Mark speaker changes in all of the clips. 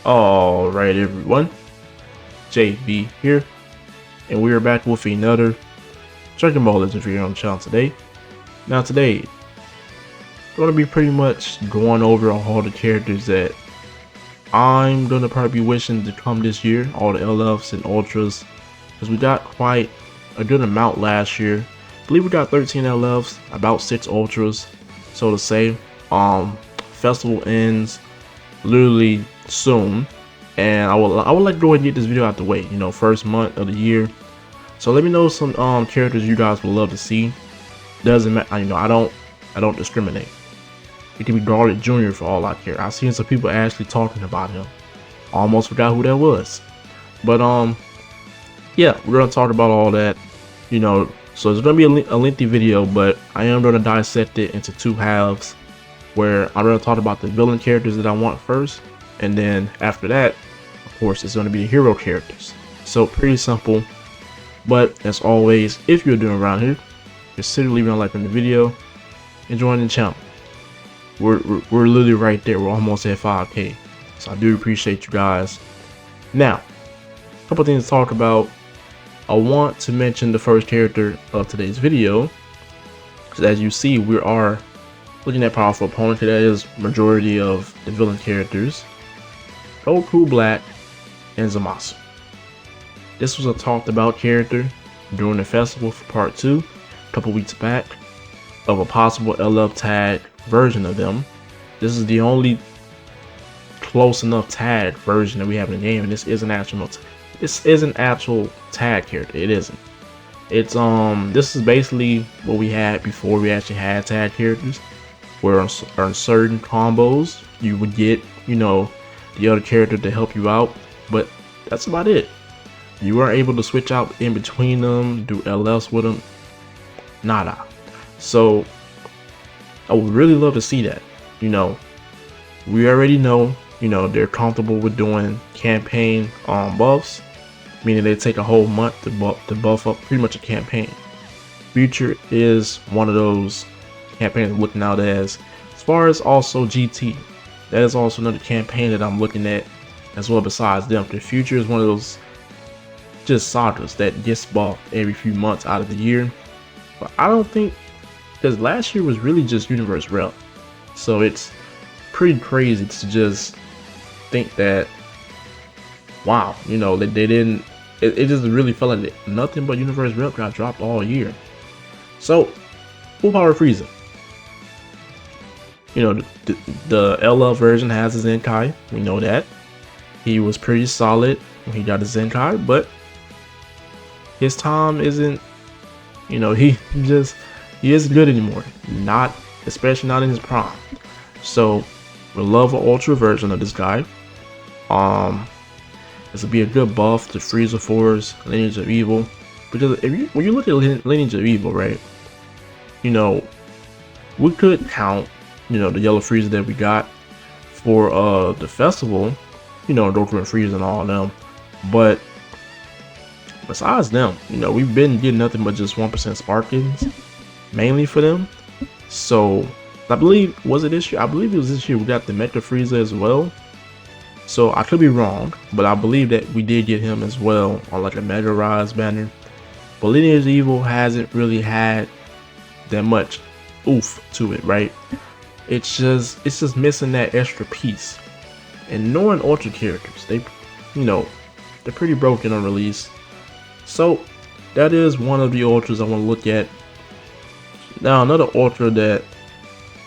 Speaker 1: Alright everyone, JB here, and we are back with another Dragon Ball Legends video on the channel today. Now today, I'm going to be pretty much going over all the characters that I'm going to probably be wishing to come this year, all the LFs and Ultras, because we got quite a good amount last year. I believe we got 13 LFs, about 6 Ultras, so to say. Festival ends literally soon, and I would like to go ahead and get this video out the way, you know, first month of the year. So let me know some characters you guys would love to see. Doesn't matter, you know, I don't discriminate. It can be Garlic Jr. for all I care. I've seen some people actually talking about him. Almost forgot who that was. But yeah, we're gonna talk about all that, you know. So it's gonna be a lengthy video, but I am gonna dissect it into 2 halves, where I'm gonna talk about the villain characters that I want first, and then after that, of course, it's gonna be the hero characters. So pretty simple. But as always, if you're doing around here, consider leaving a like on the video and joining the channel. We're literally right there. We're almost at 5K, so I do appreciate you guys. Now, a couple things to talk about. I want to mention the first character of today's video, because as you see, we are looking at powerful opponent. That is majority of the villain characters: Goku, Black, and Zamasu. This was a talked about character during the festival for part 2 a couple weeks back, of a possible LF tag version of them. This is the only close enough tag version that we have in the game, and this is an actual tag character. It isn't. It's this is basically what we had before we actually had tag characters, where on certain combos you would get, you know, the other character to help you out, but that's about it. You weren't able to switch out in between them, do LFs with them, nada. So I would really love to see that. You know, we already know, you know, they're comfortable with doing campaign buffs, meaning they take a whole month to buff up pretty much a campaign. Future is one of those campaigns I'm looking out as far as also GT. That is also another campaign that I'm looking at as well. Besides them, the Future is one of those just sagas that gets buffed every few months out of the year. But I don't think, because last year was really just Universe Rep, so it's pretty crazy to just think that, wow, you know, they didn't, it just really felt like nothing but Universe Rep got dropped all year. So full power Frieza, you know, the LL version has his Zenkai. We know that he was pretty solid when he got his Zenkai, but his time isn't, you know, he isn't good anymore, not especially not in his prime. So we love an ultra version of this guy. This will be a good buff to Frieza 4's Lineage of Evil, because when you look at Lineage of Evil, right, you know, we could count, you know, the yellow Frieza that we got for the festival, you know, Goku and Frieza and all of them, but besides them, you know, we've been getting nothing but just 1% Sparkins, mainly for them. So I believe, was it this year? I believe it was this year we got the Mecha Frieza as well. So I could be wrong, but I believe that we did get him as well on like a Mega Rise banner. But Lineage of Evil hasn't really had that much oof to it, right? It's just missing that extra piece. And knowing Ultra characters, they, you know, they're pretty broken on release. So that is one of the Ultras I want to look at. Now another Ultra that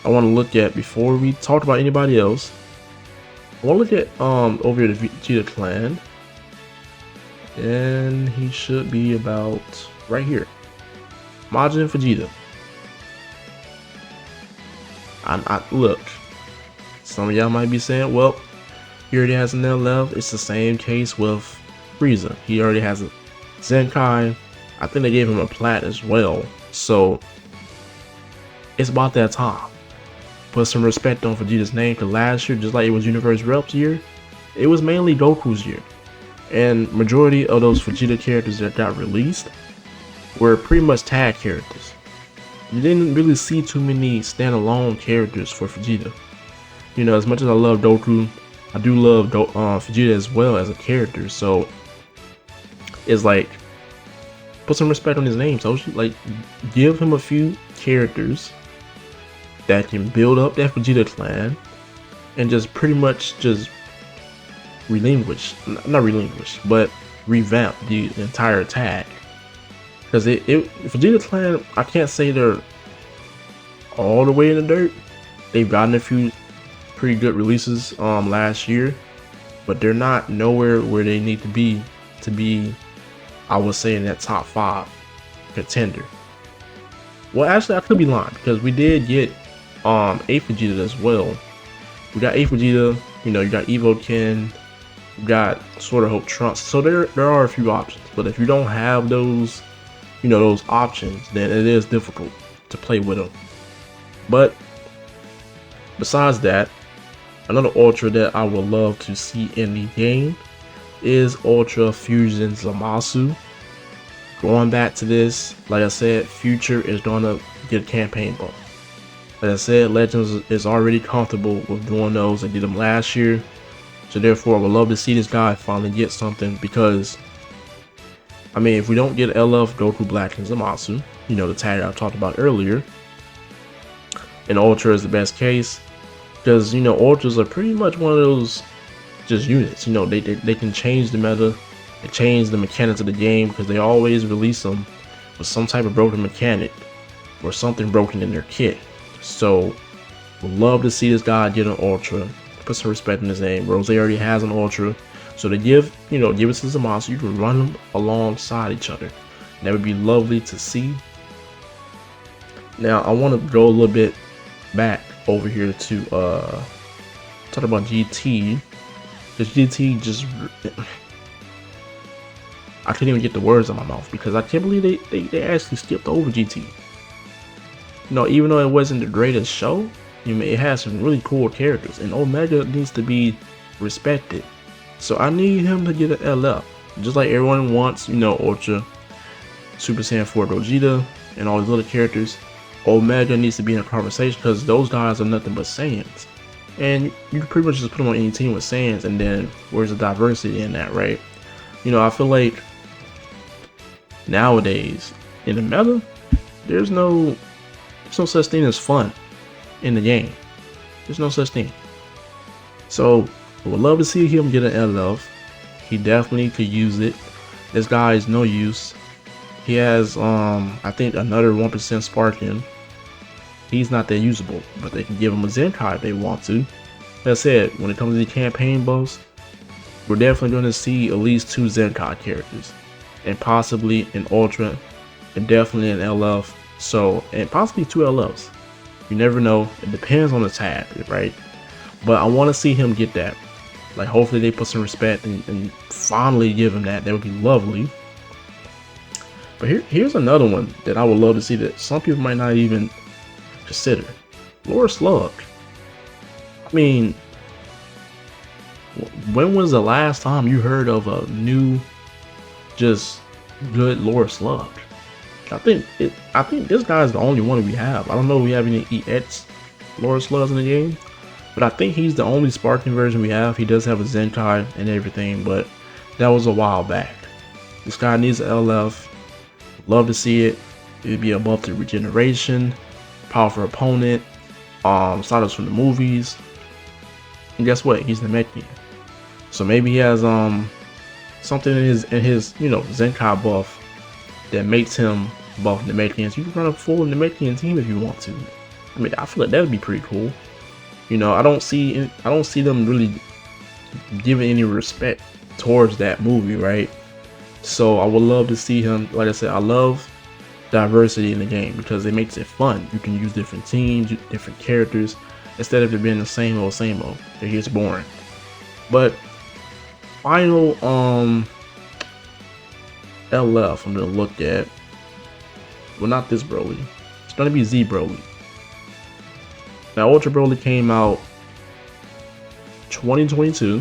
Speaker 1: I want to look at before we talk about anybody else, I want to look at over here the Vegeta clan, and he should be about right here, Majin Vegeta. I look, some of y'all might be saying, well, he already has an LF. It's the same case with Frieza. He already has a Zenkai. I think they gave him a plat as well. So it's about that time. Put some respect on Vegeta's name, because last year, just like it was Universe Rep's year, it was mainly Goku's year, and majority of those Vegeta characters that got released were pretty much tag characters. You didn't really see too many standalone characters for Vegeta. You know, as much as I love Goku, I do love Vegeta as well as a character. So it's like, put some respect on his name. So like, give him a few characters that can build up that Vegeta clan, and just pretty much just not relinquish, but revamp the entire tag. Because Vegeta clan, I can't say they're all the way in the dirt. They've gotten a few pretty good releases last year, but they're not nowhere where they need to be, I would say, in that top 5 contender. Well, actually, I could be lying, because we did get 8 Vegeta as well. We got 8 Vegeta, you know, you got Evo Ken, you got Sword of Hope Trunks. So there are a few options, but if you don't have those, you know, those options, then it is difficult to play with them. But besides that, another Ultra that I would love to see in the game is Ultra Fusion Zamasu. Going back to this, like I said, Future is gonna get a campaign buff. Like I said, Legends is already comfortable with doing those. They did them last year. So therefore, I would love to see this guy finally get something, because, I mean, if we don't get LF, Goku, Black, and Zamasu, you know, the tag I talked about earlier, and Ultra is the best case, because, you know, Ultras are pretty much one of those just units. You know, they can change the meta, they change the mechanics of the game, because they always release them with some type of broken mechanic or something broken in their kit. So, would love to see this guy get an Ultra. Put some respect in his name. Rose already has an Ultra, so to give it to Zamasu, you can run them alongside each other. That would be lovely to see. Now, I want to go a little bit back over here to talk about GT. Because GT just, I can't even get the words out of my mouth, because I can't believe they actually skipped over GT. You know, even though it wasn't the greatest show, you know, it has some really cool characters, and Omega needs to be respected. So I need him to get an LF, just like everyone wants, you know, Ultra, Super Saiyan 4 Vegeta, and all these other characters. Omega needs to be in a conversation, because those guys are nothing but Saiyans, and you can pretty much just put them on any team with Saiyans, and then where's the diversity in that, right? You know, I feel like nowadays in the meta, there's no such thing as fun in the game. There's no such thing. So I would love to see him get an LF. He definitely could use it. This guy is no use. He has I think another 1% sparking. He's not that usable, but they can give him a Zenkai if they want to. Like I said, when it comes to the campaign buffs, we're definitely going to see at least 2 Zenkai characters, and possibly an Ultra, and definitely an LF. So, and possibly 2 LFs. You never know. It depends on the tag, right? But I want to see him get that. Like, hopefully they put some respect and finally give him that. That would be lovely. But here's another one that I would love to see that some people might not even consider. Lord Slug. I mean, when was the last time you heard of a new, just good Lord Slug? I think this guy is the only one we have. I don't know if we have any EX Lord Slugs in the game, but I think he's the only sparking version we have. He does have a Zenkai and everything, but that was a while back. This guy needs an LF. Love to see it. It'd be above the regeneration, powerful opponent, styles from the movies. And guess what? He's Namekian. So maybe he has something in his you know, Zenkai buff that makes him buff Namekians. You can run a full Namekian team if you want to. I mean, I feel like that would be pretty cool. You know, I don't see them really giving any respect towards that movie, right? So I would love to see him. Like I said, I love diversity in the game because it makes it fun. You can use different teams, different characters, instead of it being the same old. It gets boring. But final LF I'm gonna look at. Well, not this Broly. It's gonna be Z Broly. Now, Ultra Broly came out 2022.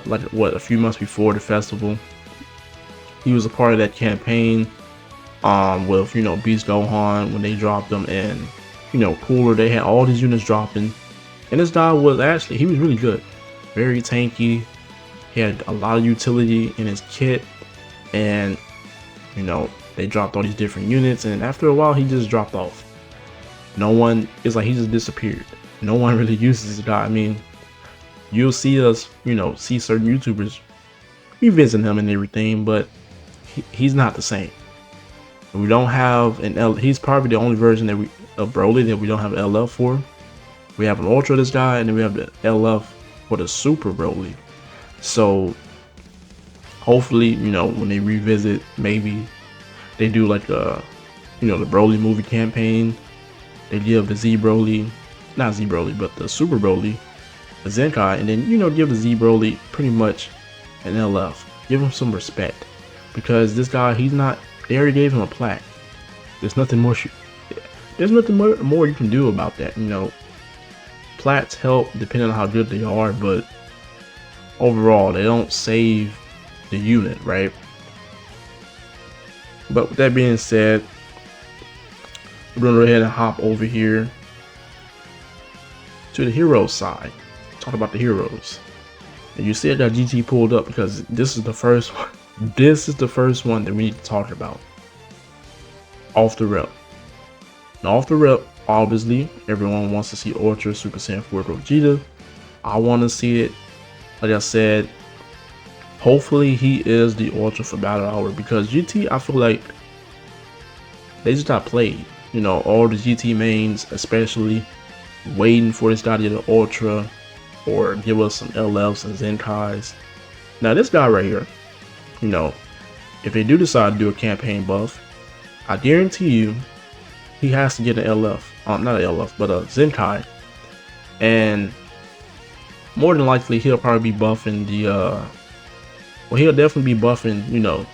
Speaker 1: like what, a few months before the festival. He was a part of that campaign with, you know, Beast Gohan when they dropped them, and, you know, Cooler. They had all these units dropping, and this guy was actually, he was really good, very tanky. He had a lot of utility in his kit, and, you know, they dropped all these different units, and after a while he just dropped off. No one, it's like he just disappeared. No one really uses this guy. I mean, you'll see us, you know, see certain YouTubers revisit him and everything, but he's not the same. We don't have an L. He's probably the only version that of Broly that we don't have an LF for. We have an Ultra this guy, and then we have the LF for the Super Broly. So hopefully, you know, when they revisit, maybe they do like a, you know, the Broly movie campaign. They give the Z Broly, not Z Broly, but the Super Broly, a Zenkai, and then, you know, give the Z Broly pretty much an LF. Give him some respect, because this guy, he's not. They already gave him a plaque. There's nothing more. There's nothing more you can do about that. You know, plaques help depending on how good they are, but overall, they don't save the unit, right? But with that being said, we're gonna go ahead and hop over here to the heroes side. Talk about the heroes. And you see I got GT pulled up because this is the first one. This is the first one that we need to talk about. Off the rep. Now, off the rep, obviously, everyone wants to see Ultra Super Saiyan 4 Vegeta. I want to see it. Like I said, hopefully he is the Ultra for Battle Hour, because GT, I feel like they just got played. You know, all the GT mains, especially, waiting for this guy to get an Ultra or give us some LFs and Zenkais. Now, this guy right here, you know, if they do decide to do a campaign buff, I guarantee you he has to get an LF. Not an LF, but a Zenkai. And more than likely he'll probably be buffing the well, he'll definitely be buffing, you know,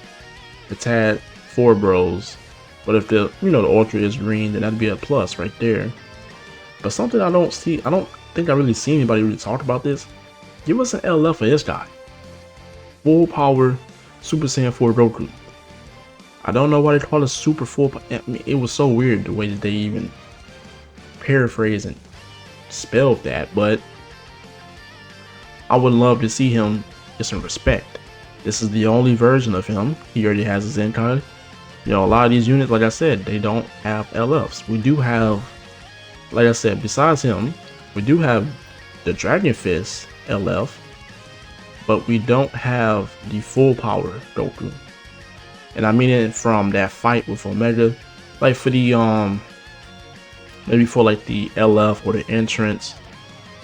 Speaker 1: the Tad 4 bros. But if the, you know, the Ultra is green, then that'd be a plus right there. But something I don't see, I don't think I really see anybody really talk about this. Give us an LF for this guy. Full power Super Saiyan 4 Goku. I don't know why they call it Super Full. I mean, it was so weird the way that they even paraphrase and spelled that, but I would love to see him get some respect. This is the only version of him. He already has a Zenkai. You know, a lot of these units, like I said, they don't have LFs. We do have, like I said, besides him, we do have the Dragon Fist LF, but we don't have the full power Goku. And I mean it from that fight with Omega, like for the maybe for like the LF or the entrance,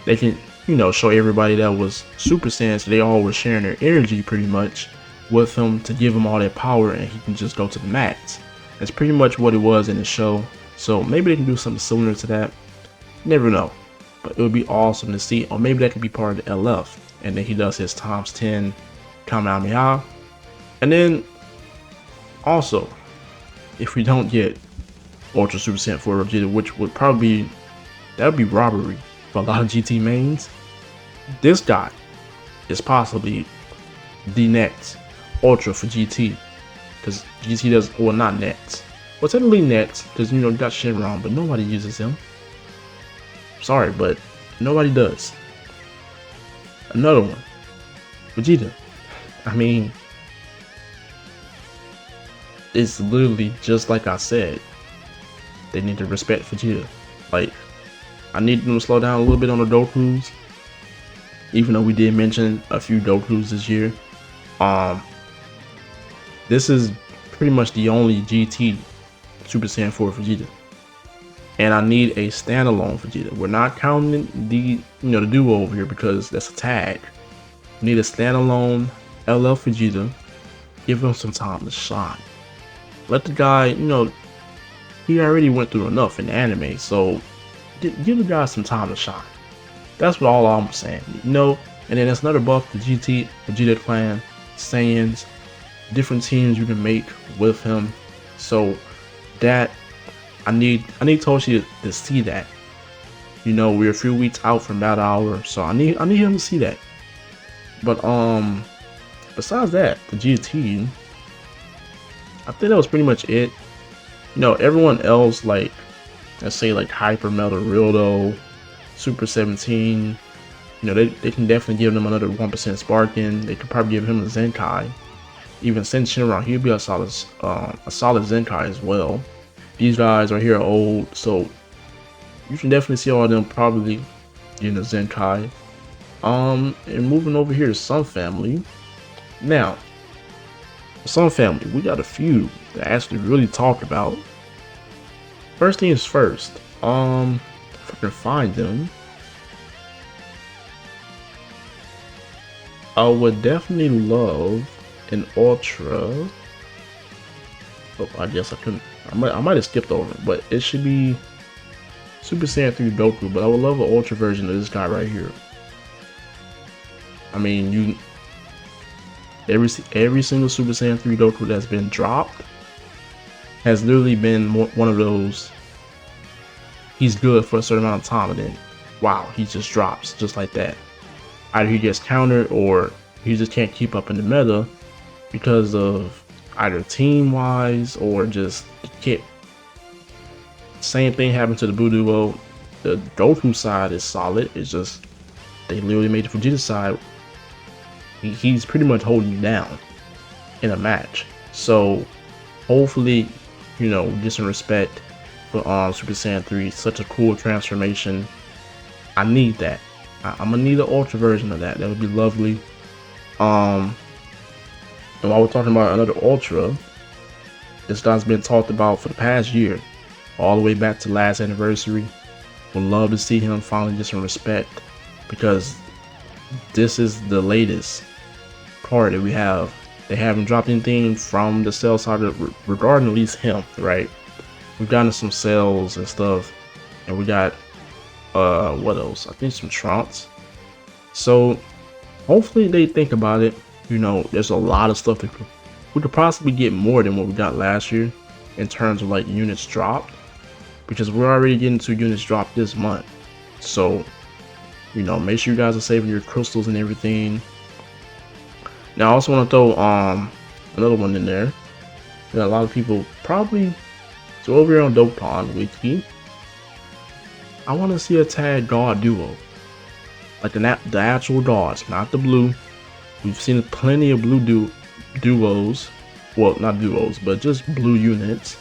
Speaker 1: they can, you know, show everybody that was Super Saiyan, so they all were sharing their energy pretty much with him to give him all that power, and he can just go to the max. That's pretty much what it was in the show. So maybe they can do something similar to that. Never know, but it would be awesome to see. Or maybe that could be part of the LF, and then he does his ×10 Kamehameha. And then also, if we don't get Ultra Super Saiyan 4 Vegeta, which would probably be, that would be robbery for a lot of GT mains, this guy is possibly the next Ultra for GT, because GT does, well, not next, well, technically next, because, you know, you got Shenron, but nobody uses him. Sorry, but nobody does. Another one, Vegeta. I mean, it's literally just like I said. They need to respect Vegeta. Like, I need them to slow down a little bit on the Gokus, even though we did mention a few Gokus this year. This is pretty much the only GT Super Saiyan 4 Vegeta, and I need a standalone Vegeta. We're not counting the, you know, the duo over here because that's a tag. We need a standalone LF Vegeta. Give him some time to shine. Let the guy, you know, he already went through enough in the anime, so give the guy some time to shine. That's what all I'm saying, you know. And then there's another buff, the GT Vegeta Clan, Saiyans, different teams you can make with him. So that I need Toshi to see that. You know, we're a few weeks out from Battle Hour, so I need him to see that. But besides that, the GT, I think that was pretty much it. You know, everyone else, like, let's say like Hyper Metal Rildo, Super 17, you know, they can definitely give them another 1% Sparking. They could probably give him a Zenkai. Even Senshinran, he'll be a solid Zenkai as well. These guys are here old, so you can definitely see all of them probably getting a Zenkai. And moving over here to Sun Family. Now, Sun Family, we got a few to actually really talk about. First things first, if I can find them, I would definitely love an Ultra. Oh, I guess I couldn't. I might have skipped over it, but it should be Super Saiyan 3 Goku. But I would love an Ultra version of this guy right here. I mean, every single Super Saiyan 3 Goku that's been dropped has literally been one of those. He's good for a certain amount of time, and then wow, he just drops just like that. Either he gets countered or he just can't keep up in the meta because of either team wise or just can't. Same thing happened to the Blue Duo. The Goku side is solid. It's just they literally made the Vegeta side. He's pretty much holding you down in a match. So hopefully, you know, get some respect for Super Saiyan 3. Such a cool transformation. I need that. I'm gonna need an Ultra version of that. That would be lovely. And while we're talking about another Ultra, this guy's been talked about for the past year, all the way back to last anniversary. Would love to see him finally get some respect, because this is the latest card that we have. They haven't dropped anything from the Cell side regarding at least him, right? We've gotten some Cells and stuff, and we got what else? I think some Trunks. So hopefully they think about it. You know, there's a lot of stuff that we could possibly get more than what we got last year in terms of like units dropped, because we're already getting 2 units dropped this month. So, you know, make sure you guys are saving your crystals and everything. Now I also want to throw another one in there. Got a lot of people probably, so over here on Dokkan Wiki, I want to see a tag God duo, like the actual gods, not the blue. We've seen plenty of blue duos, well, not duos, but just blue units.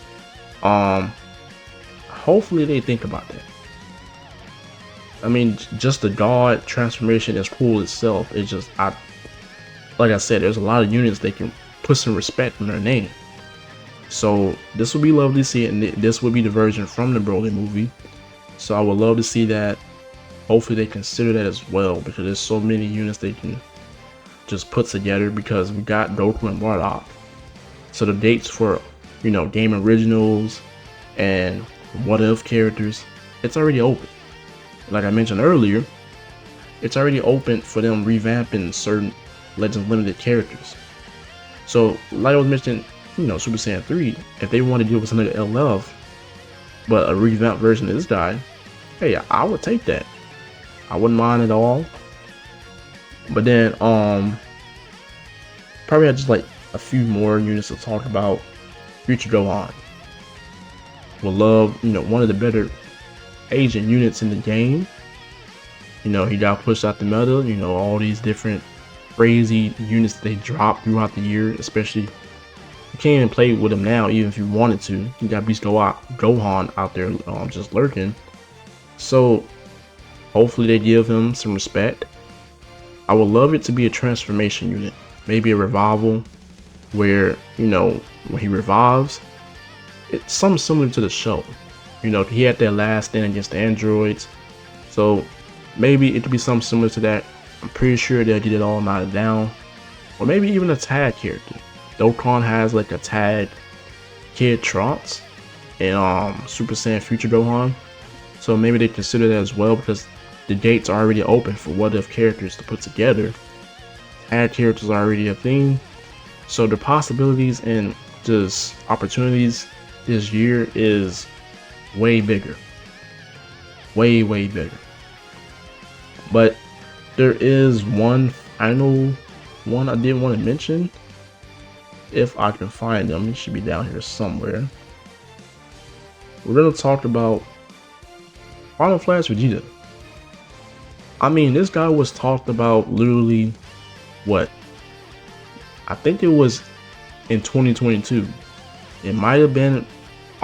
Speaker 1: Hopefully they think about that. I mean, just the god transformation is cool itself. It's just, like I said, there's a lot of units they can put some respect in their name. So this would be lovely to see, and this would be the version from the Broly movie. So I would love to see that. Hopefully they consider that as well, because there's so many units they can just put together, because we got Goku and Bardock. So the dates for, you know, game originals and what if characters, it's already open. Like I mentioned earlier, it's already open for them revamping certain Legends Limited characters. So like I was mentioning, you know, Super Saiyan 3, if they want to deal with another LF, but a revamped version of this guy, hey, I would take that. I wouldn't mind at all. But then probably had just like a few more units to talk about. Future Gohan. Would love, you know, one of the better Asian units in the game. You know, he got pushed out the meta. You know, all these different crazy units that they drop throughout the year, especially you can't even play with him now, even if you wanted to. You got Beast Gohan out there just lurking. So hopefully they give him some respect. I would love it to be a transformation unit, maybe a revival, where, you know, when he revives, it's something similar to the show. You know, he had that last stand against the androids, so maybe it could be something similar to that. I'm pretty sure they'll get it all knotted down, or maybe even a tag character. Dokkan has like a tag Kid Trunks and Super Saiyan Future Gohan, so maybe they consider that as well, because the gates are already open for what if characters to put together. Tag characters are already a thing, so the possibilities and just opportunities this year is way bigger, way bigger. But there is one I know one I did want to mention. If I can find them, it should be down here somewhere. We're gonna talk about Final Flash Vegeta. I mean, this guy was talked about literally, what? I think it was in 2022. It might have been,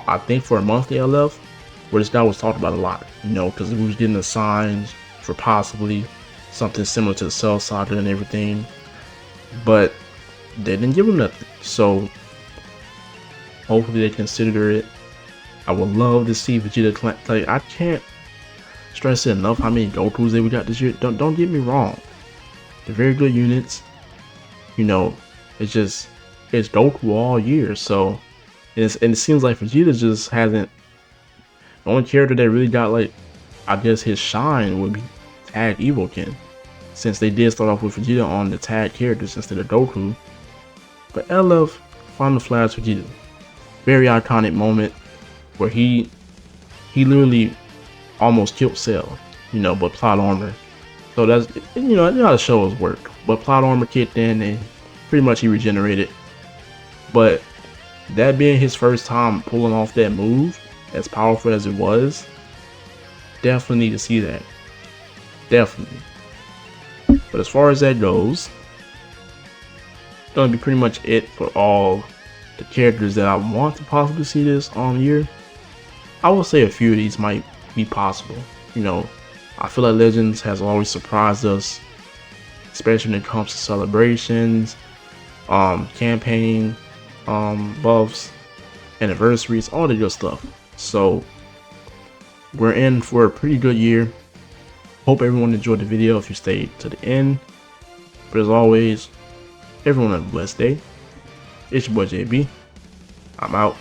Speaker 1: I think, for a monthly LF, where this guy was talked about a lot, you know, because he was getting the signs for possibly something similar to the Cell Saga and everything, but they didn't give him nothing. So hopefully they consider it. I would love to see Vegeta. Like, I can't stress it enough how many Gokus that we got this year. Don't get me wrong, they're very good units. You know, it's Goku all year. So and it seems like Vegeta just hasn't. The only character that really got, like, I guess his shine would be Tag Evoken, since they did start off with Vegeta on the tag characters instead of Goku. But LF Final Flash Vegeta, very iconic moment where he literally almost killed Cell, you know, but plot armor. So that's, you know how the shows work. But plot armor kicked in and pretty much he regenerated. But that being his first time pulling off that move, as powerful as it was, definitely need to see that. Definitely. But as far as that goes, it's gonna be pretty much it for all the characters that I want to possibly see this year. I will say a few of these might be possible. You know, I feel like Legends has always surprised us, especially when it comes to celebrations, campaign, buffs, anniversaries, all the good stuff. So we're in for a pretty good year. Hope everyone enjoyed the video if you stayed to the end. But as always, everyone have a blessed day. It's your boy JB. I'm out.